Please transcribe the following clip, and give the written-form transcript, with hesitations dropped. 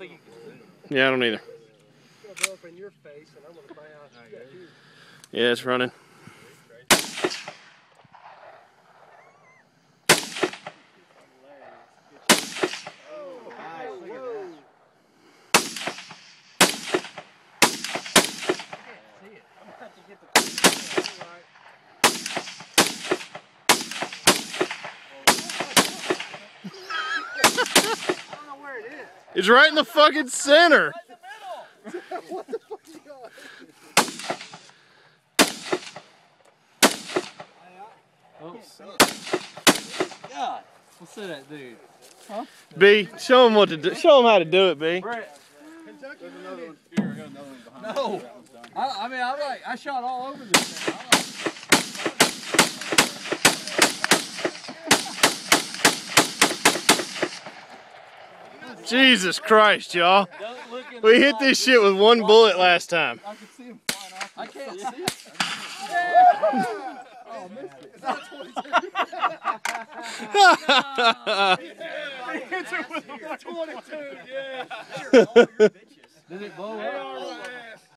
think you can zoom. Yeah, I don't either. Yeah, it's running. It's right in the fucking center. Right in the middle. What the fuck you got? Oh, God. What's that, dude? Huh? B, show him what to do. Show him how to do it, B. Brett. There's another one. Here, I got another one behind. No. I mean, I shot all over this thing. Jesus Christ, y'all. We hit this shit with one bullet last time. I can see him flying off. I can't see it. Oh, missed it. It's not 22. 22, yeah. Did it blow